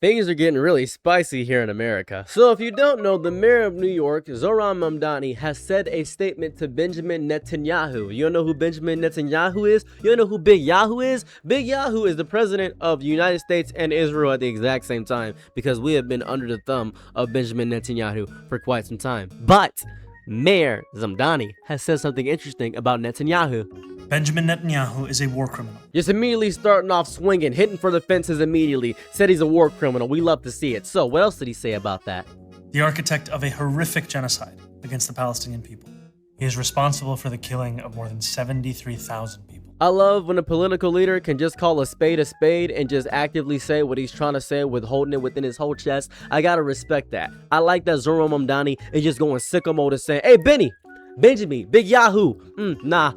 Things are getting really spicy here in America. So if you don't know, the mayor of New York, Zohran Mamdani, has said a statement to Benjamin Netanyahu. You don't know who Benjamin Netanyahu is? You don't know who Big Yahoo is? Big Yahoo is the president of the United States and Israel at the exact same time, because we have been under the thumb of Benjamin Netanyahu for quite some time. But Mayor Mamdani has said something interesting about Netanyahu. Benjamin Netanyahu is a war criminal. Just immediately starting off swinging, hitting for the fences immediately. Said he's a war criminal. We love to see it. So what else did he say about that? The architect of a horrific genocide against the Palestinian people. He is responsible for the killing of more than 73,000 people. I love when a political leader can just call a spade and just actively say what he's trying to say with holding it within his whole chest. I gotta respect that. I like that Zohran Mamdani is just going sicko mode and saying, hey, Benjamin, Big Yahoo, nah,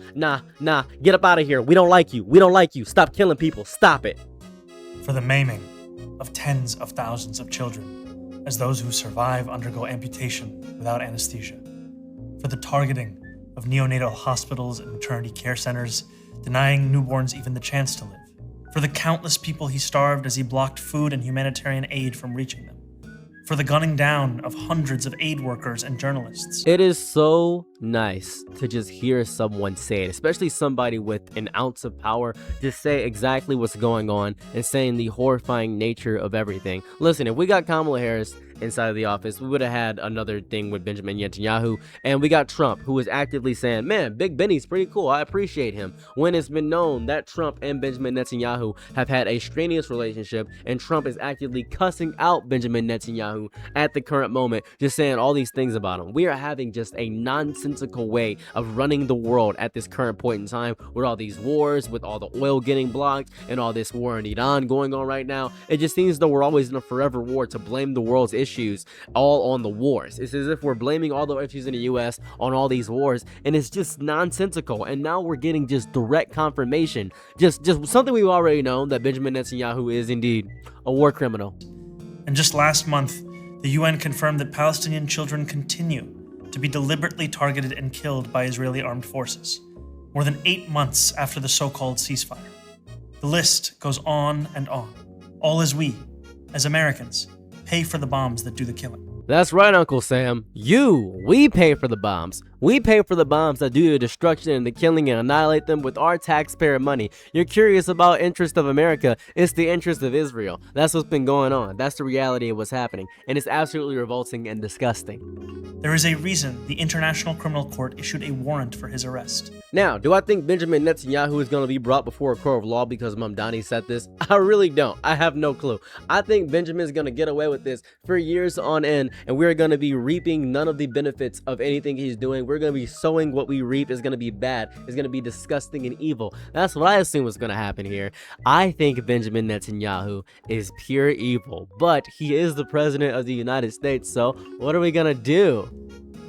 get up out of here. We don't like you. Stop killing people. Stop it. For the maiming of tens of thousands of children as those who survive undergo amputation without anesthesia. For the targeting of neonatal hospitals and maternity care centers, denying newborns even the chance to live. For the countless people he starved as he blocked food and humanitarian aid from reaching them. For the gunning down of hundreds of aid workers and journalists. It is so nice to just hear someone say it, especially somebody with an ounce of power, just say exactly what's going on and saying the horrifying nature of everything. Listen, if we got Kamala Harris inside of the office, we would have had another thing with Benjamin Netanyahu, and we got Trump, who is actively saying, man, Big Benny's pretty cool, I appreciate him, when it's been known that Trump and Benjamin Netanyahu have had a strenuous relationship, and Trump is actively cussing out Benjamin Netanyahu at the current moment, just saying all these things about him. We are having just a nonsensical way of running the world at this current point in time, with all these wars, with all the oil getting blocked, and all this war in Iran going on right now. It just seems though we're always in a forever war to blame the world's issues all on the wars. It's as if we're blaming all the issues in the US on all these wars, and it's just nonsensical. And now we're getting just direct confirmation, just something we've already known, that Benjamin Netanyahu is indeed a war criminal. And just last month, the UN confirmed that Palestinian children continue to be deliberately targeted and killed by Israeli armed forces, more than 8 months after the so-called ceasefire. The list goes on and on, all as we, as Americans, pay for the bombs that do the killing. That's right, Uncle Sam. We pay for the bombs. We pay for the bombs that do the destruction and the killing and annihilate them with our taxpayer money. You're curious about interest of America. It's the interest of Israel. That's what's been going on. That's the reality of what's happening. And it's absolutely revolting and disgusting. There is a reason the International Criminal Court issued a warrant for his arrest. Now, do I think Benjamin Netanyahu is going to be brought before a court of law because Mamdani said this? I really don't. I have no clue. I think Benjamin's going to get away with this for years on end, and we're going to be reaping none of the benefits of anything he's doing. We're going to be sowing what we reap. Is going to be bad. It's going to be disgusting and evil. That's what I assume is going to happen here. I think Benjamin Netanyahu is pure evil, but he is the president of the United States, so what are we going to do?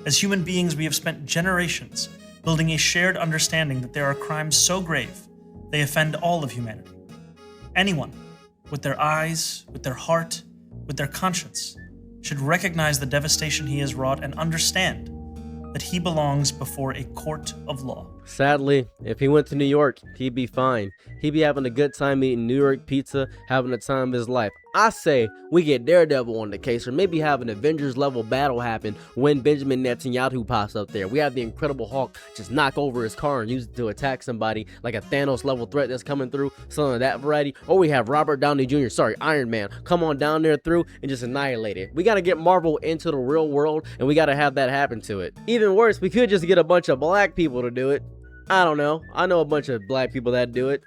As human beings, we have spent generations building a shared understanding that there are crimes so grave, they offend all of humanity. Anyone, with their eyes, with their heart, with their conscience, should recognize the devastation he has wrought and understand that he belongs before a court of law. Sadly, if he went to New York, he'd be fine. He'd be having a good time eating New York pizza, having the time of his life. I say we get Daredevil on the case, or maybe have an Avengers level battle happen when Benjamin Netanyahu pops up there. We have the Incredible Hulk just knock over his car and use it to attack somebody, like a Thanos level threat that's coming through, something of that variety. Or we have Robert Downey Jr., Iron Man, come on down there through and just annihilate it. We gotta get Marvel into the real world, and we gotta have that happen to it. Even worse, we could just get a bunch of black people to do it. I don't know. I know a bunch of black people that do it.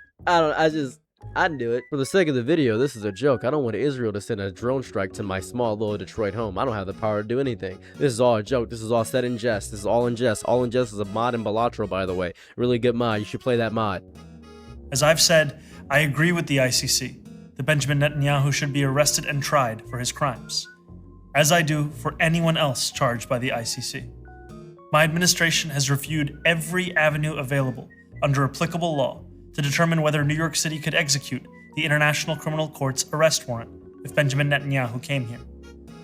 I'd do it. For the sake of the video, this is a joke. I don't want Israel to send a drone strike to my small little Detroit home. I don't have the power to do anything. This is all a joke. This is all said in jest. This is all in jest. All in jest is a mod in Balatro, by the way. Really good mod. You should play that mod. As I've said, I agree with the ICC that Benjamin Netanyahu should be arrested and tried for his crimes, as I do for anyone else charged by the ICC. My administration has reviewed every avenue available under applicable law to determine whether New York City could execute the International Criminal Court's arrest warrant if Benjamin Netanyahu came here.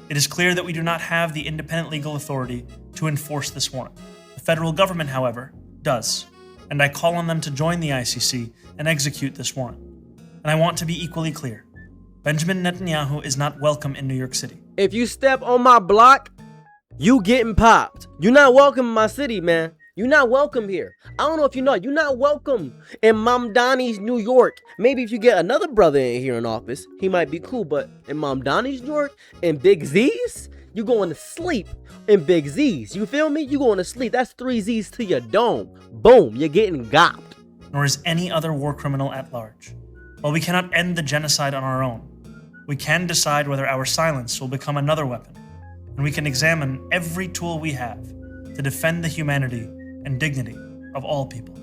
It is clear that we do not have the independent legal authority to enforce this warrant. The federal government, however, does, and I call on them to join the ICC and execute this warrant. And I want to be equally clear. Benjamin Netanyahu is not welcome in New York City. If you step on my block, you getting popped. You're not welcome in my city, man. You're not welcome here. I don't know if you know, you're not welcome in Mamdani's New York. Maybe if you get another brother in here in office, he might be cool, but in Mamdani's New York, in Big Z's, you going to sleep in Big Z's. You feel me? You going to sleep. That's 3 Z's to your dome. Boom, you're getting gopped. Nor is any other war criminal at large. While we cannot end the genocide on our own, we can decide whether our silence will become another weapon, and we can examine every tool we have to defend the humanity and dignity of all people.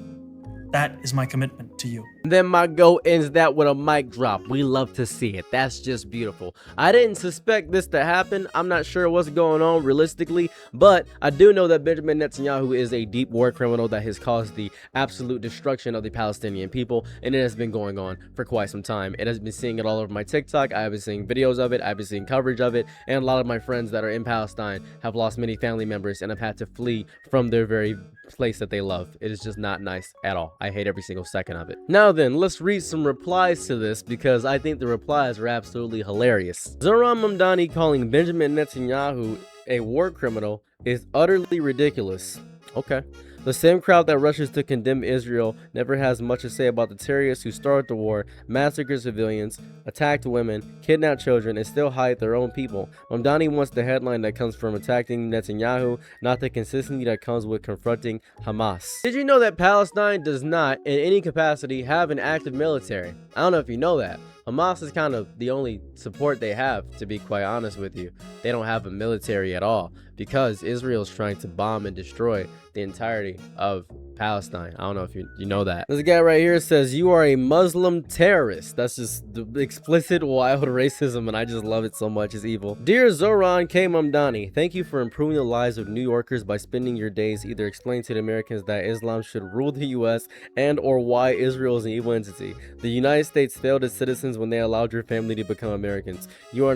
That is my commitment to you. Then my go ends that with a mic drop. We love to see it. That's just beautiful. I didn't suspect this to happen. I'm not sure what's going on realistically, but I do know that Benjamin Netanyahu is a deep war criminal that has caused the absolute destruction of the Palestinian people, and it has been going on for quite some time. It has been seeing it all over my TikTok. I have been seeing videos of it. I've been seeing coverage of it, and a lot of my friends that are in Palestine have lost many family members and have had to flee from their very place that they love. It is just not nice at all. I hate every single second of it. Now then, let's read some replies to this because I think the replies are absolutely hilarious. Zohran Mamdani calling Benjamin Netanyahu a war criminal is utterly ridiculous. Okay. The same crowd that rushes to condemn Israel never has much to say about the terrorists who started the war, massacred civilians, attacked women, kidnapped children, and still hide their own people. Mamdani wants the headline that comes from attacking Netanyahu, not the consistency that comes with confronting Hamas. Did you know that Palestine does not, in any capacity, have an active military? I don't know if you know that. Hamas is kind of the only support they have, to be quite honest with you. They don't have a military at all because Israel's trying to bomb and destroy the entirety of Palestine. I don't know if you know that. This guy right here says, you are a Muslim terrorist. That's just the explicit wild racism, and I just love it so much. It's evil. Dear Zohran K. Mamdani, thank you for improving the lives of New Yorkers by spending your days either explaining to the Americans that Islam should rule the U.S. and or why Israel is an evil entity. The United States failed its citizens when they allowed your family to become Americans. You are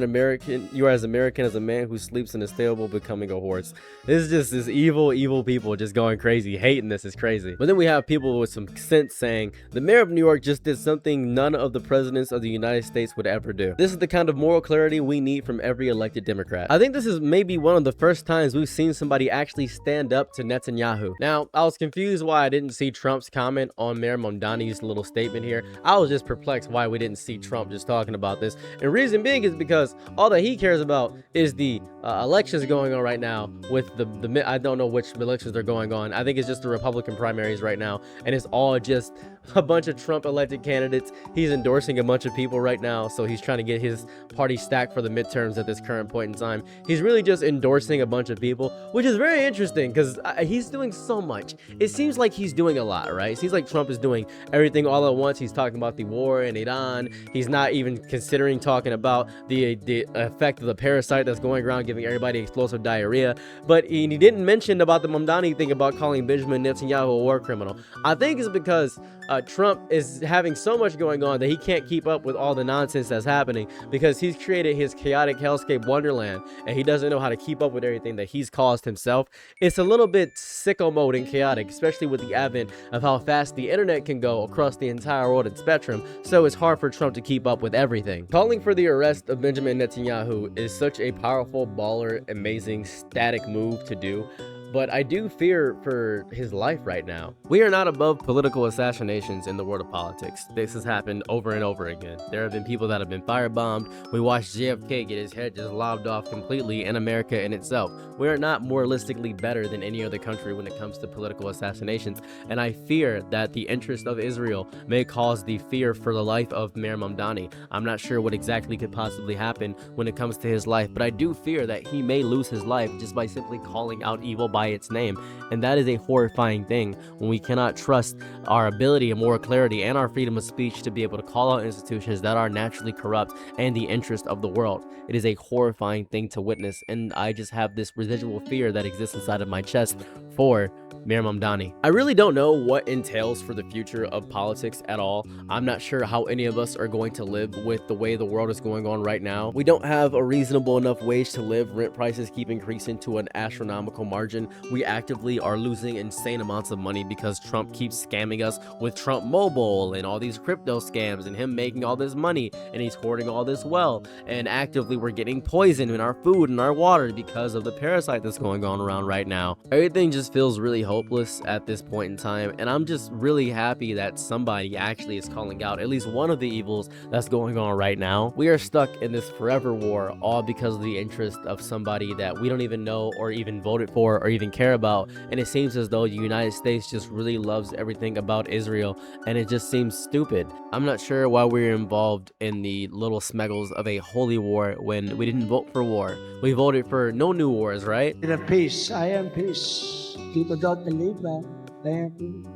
as American as a man who sleeps in a stable becoming a horse. This is just this evil people just going crazy. Hating this is crazy. But then we have people with some sense saying the mayor of New York just did something none of the presidents of the United States would ever do. This is the kind of moral clarity we need from every elected Democrat. I think this is maybe one of the first times we've seen somebody actually stand up to Netanyahu. Now, I was confused why I didn't see Trump's comment on Mayor Mamdani's little statement here. I was just perplexed why we didn't see Trump just talking about this. And reason being is because all that he cares about is the elections going on right now with the I don't know which elections they're going on. I think it's just the Republican primaries right now, and it's all just a bunch of Trump elected candidates. He's endorsing a bunch of people right now, so he's trying to get his party stacked for the midterms at this current point in time. He's really just endorsing a bunch of people, which is very interesting because he's doing so much. It seems like he's doing a lot, right? It seems like Trump is doing everything all at once. He's talking about the war in Iran. He's not even considering talking about the effect of the parasite that's going around giving everybody explosive diarrhea. But he didn't mention about the Mamdani thing about calling Benjamin Netanyahu a war criminal. I think it's because Trump is having so much going on that he can't keep up with all the nonsense that's happening because he's created his chaotic hellscape wonderland and he doesn't know how to keep up with everything that he's caused himself. It's a little bit sicko mode and chaotic, especially with the advent of how fast the internet can go across the entire world and spectrum, so it's hard for Trump to keep up with everything. Calling for the arrest of Benjamin Netanyahu is such a powerful, baller, amazing, static move to do. But I do fear for his life right now. We are not above political assassinations in the world of politics. This has happened over and over again. There have been people that have been firebombed. We watched JFK get his head just lobbed off completely in America in itself. We are not moralistically better than any other country when it comes to political assassinations. And I fear that the interest of Israel may cause the fear for the life of Mayor Mamdani. I'm not sure what exactly could possibly happen when it comes to his life, but I do fear that he may lose his life just by simply calling out evil by its name, and that is a horrifying thing when we cannot trust our ability and moral clarity and our freedom of speech to be able to call out institutions that are naturally corrupt and the interest of the world. It is a horrifying thing to witness, and I just have this residual fear that exists inside of my chest for Mayor Mamdani. I really don't know what entails for the future of politics at all. I'm not sure how any of us are going to live with the way the world is going on right now. We don't have a reasonable enough wage to live. Rent prices keep increasing to an astronomical margin. we actively are losing insane amounts of money because Trump keeps scamming us with Trump Mobile and all these crypto scams and him making all this money and he's hoarding all this wealth, and actively we're getting poison in our food and our water because of the parasite that's going on around right now. Everything just feels really hopeless at this point in time, and I'm just really happy that somebody actually is calling out at least one of the evils that's going on right now. We are stuck in this forever war all because of the interest of somebody that we don't even know or even voted for or even care about, and it seems as though the United States just really loves everything about Israel, and it just seems stupid. I'm not sure why we're involved in the little smeggles of a holy war when we didn't vote for war. We voted for no new wars, right? In a peace. I am peace. People don't believe that. They am peace.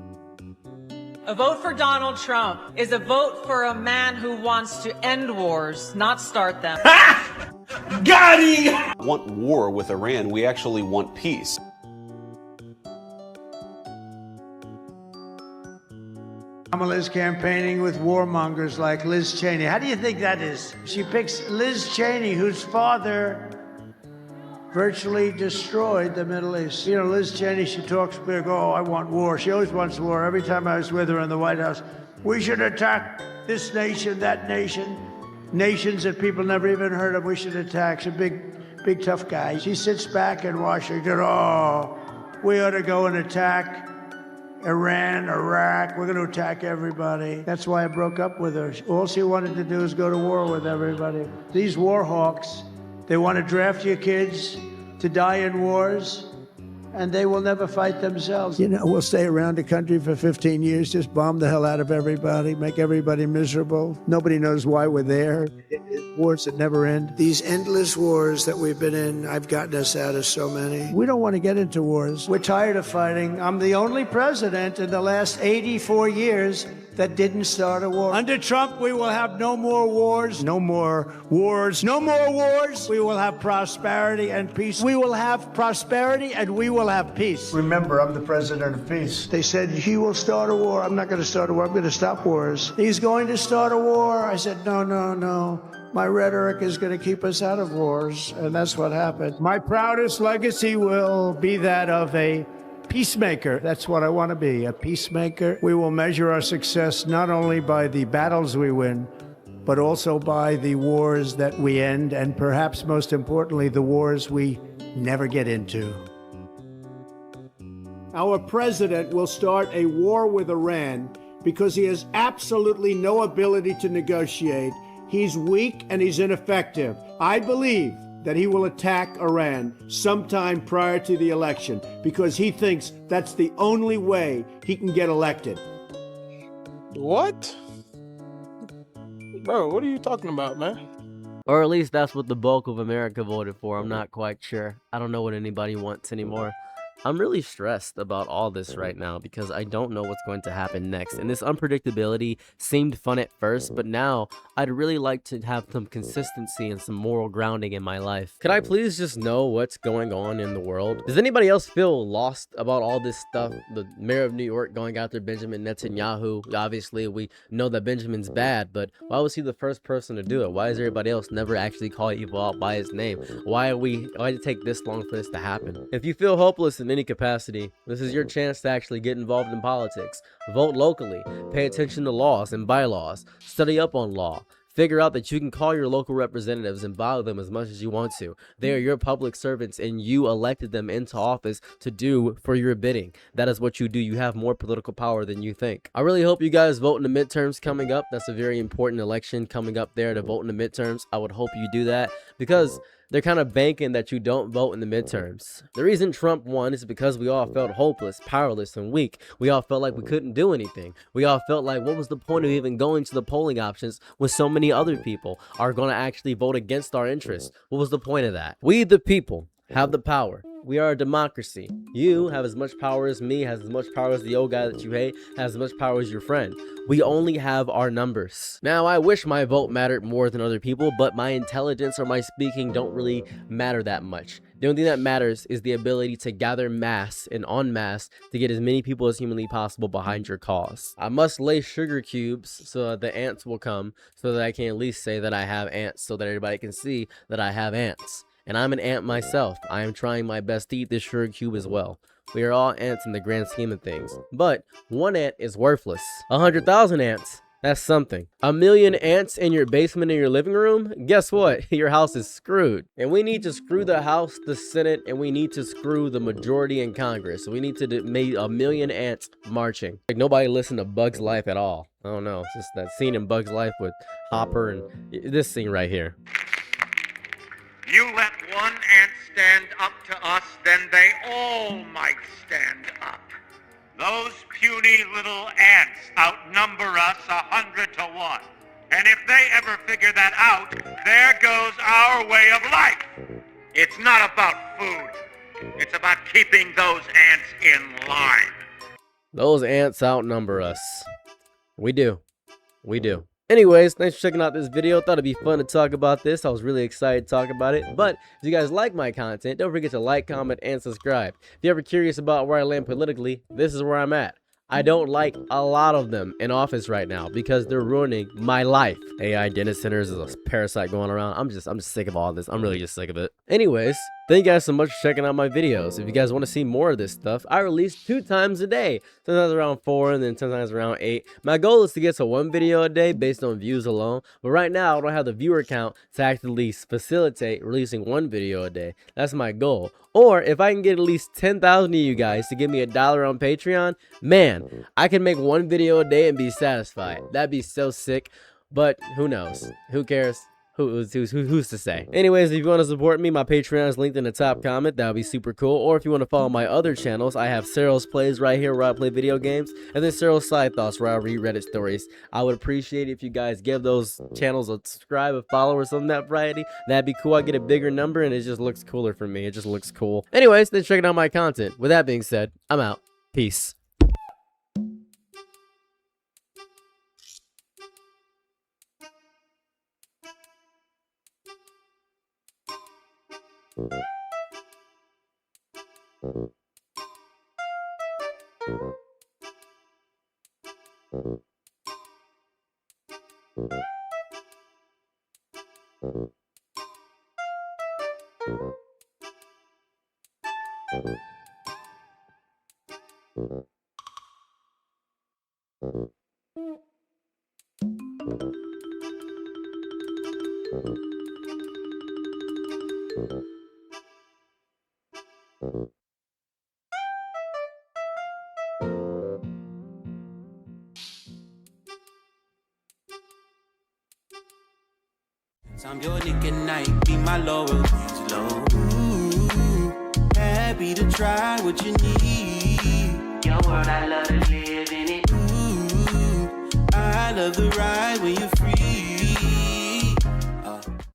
A vote for Donald Trump is a vote for a man who wants to end wars, not start them. Got him! We want war with Iran. We actually want peace. Kamala's campaigning with warmongers like Liz Cheney. How do you think that is? She picks Liz Cheney, whose father virtually destroyed the Middle East. You know, Liz Cheney, she talks big, oh, I want war. She always wants war. Every time I was with her in the White House, we should attack this nation, that nation, nations that people never even heard of, we should attack. She's a big tough guy. She sits back in Washington, oh, we ought to go and attack Iran, Iraq, we're going to attack everybody. That's why I broke up with her. All she wanted to do is go to war with everybody. These war hawks, they want to draft your kids to die in wars, and they will never fight themselves. You know, we'll stay around the country for 15 years, just bomb the hell out of everybody, make everybody miserable. Nobody knows why we're there. Wars that never end. These endless wars that we've been in, I've gotten us out of so many. We don't want to get into wars. We're tired of fighting. I'm the only president in the last 84 years that didn't start a war. Under Trump, we will have no more wars, no more wars, no more wars. We will have prosperity and peace. We will have prosperity and we will have peace. Remember, I'm the president of peace. They said, he will start a war. I'm not going to start a war. I'm going to stop wars. He's going to start a war. I said, no, no, no. My rhetoric is going to keep us out of wars, and that's what happened. My proudest legacy will be that of a peacemaker. That's what I want to be, a peacemaker. We will measure our success not only by the battles we win, but also by the wars that we end, and perhaps most importantly, the wars we never get into. Our president will start a war with Iran because he has absolutely no ability to negotiate. He's weak and he's ineffective. I believe that he will attack Iran sometime prior to the election because he thinks that's the only way he can get elected. What? Bro, what are you talking about, man? Or at least that's what the bulk of America voted for. I'm not quite sure. I don't know what anybody wants anymore. I'm really stressed about all this right now because I don't know what's going to happen next. And this unpredictability seemed fun at first, but now I'd really like to have some consistency and some moral grounding in my life. Could I please just know what's going on in the world? Does anybody else feel lost about all this stuff? The mayor of New York going after Benjamin Netanyahu. Obviously, we know that Benjamin's bad, but why was he the first person to do it? Why is everybody else never actually call evil out by his name? Why did it take this long for this to happen? If you feel hopeless in any capacity, this is your chance to actually get involved in politics. Vote locally, pay attention to laws and bylaws, study up on law, figure out that you can call your local representatives and bother them as much as you want to. They are your public servants and you elected them into office to do for your bidding. That is what you do. You have more political power than you think. I really hope you guys vote in the midterms coming up. That's a very important election coming up there to vote in the midterms. I would hope you do that because they're kind of banking that you don't vote in the midterms. The reason Trump won is because we all felt hopeless, powerless, and weak. We all felt like we couldn't do anything. We all felt like, what was the point of even going to the polling options when so many other people are going to actually vote against our interests? What was the point of that? We, the people, have the power. We are a democracy. You have as much power as me, has as much power as the old guy that you hate, has as much power as your friend. We only have our numbers. Now, I wish my vote mattered more than other people, but my intelligence or my speaking don't really matter that much. The only thing that matters is the ability to gather mass and en masse to get as many people as humanly possible behind your cause. I must lay sugar cubes so that the ants will come, so that I can at least say that I have ants, so that everybody can see that I have ants. And I'm an ant myself. I am trying my best to eat this sugar cube as well. We are all ants in the grand scheme of things. But one ant is worthless. 100,000 ants, that's something. 1,000,000 ants in your basement in your living room? Guess what? Your house is screwed. And we need to screw the House, the Senate, and we need to screw the majority in Congress. So we need to make 1,000,000 ants marching. Like nobody listened to Bug's Life at all. I don't know. It's just that scene in Bug's Life with Hopper and this scene right here. You let one ant stand up to us, then they all might stand up. Those puny little ants outnumber us 100 to 1. And if they ever figure that out, there goes our way of life. It's not about food. It's about keeping those ants in line. Those ants outnumber us. We do. We do. Anyways, thanks for checking out this video. Thought it'd be fun to talk about this. I was really excited to talk about it. But if you guys like my content, don't forget to like, comment, and subscribe. If you're ever curious about where I land politically, this is where I'm at. I don't like a lot of them in office right now because they're ruining my life. AI data centers is a parasite going around. I'm just sick of all this. I'm really just sick of it. Anyways, thank you guys so much for checking out my videos. If you guys want to see more of this stuff, I release 2 times a day. Sometimes around 4 and then sometimes around 8. My goal is to get to 1 video a day based on views alone. But right now, I don't have the viewer count to actually facilitate releasing 1 video a day. That's my goal. Or if I can get at least 10,000 of you guys to give me $1 on Patreon, man, I can make 1 video a day and be satisfied. That'd be so sick. But who knows? Who cares? Who's to say? Anyways, if you want to support me, my Patreon is linked in the top comment. That would be super cool. Or if you want to follow my other channels, I have Cyril's Plays right here where I play video games, and then Cyril's Side Thoughts where I read Reddit stories. I would appreciate it if you guys give those channels a subscribe, a follow, or something that variety. That'd be cool. I get a bigger number, and it just looks cooler for me. It just looks cool. Anyways, thanks for checking out my content. With that being said, I'm out. Peace. I'm your nigga night, be my loyalties low. Ooh, happy to try what you need. Your world, I love to live in it. Ooh, I love the ride when you're free.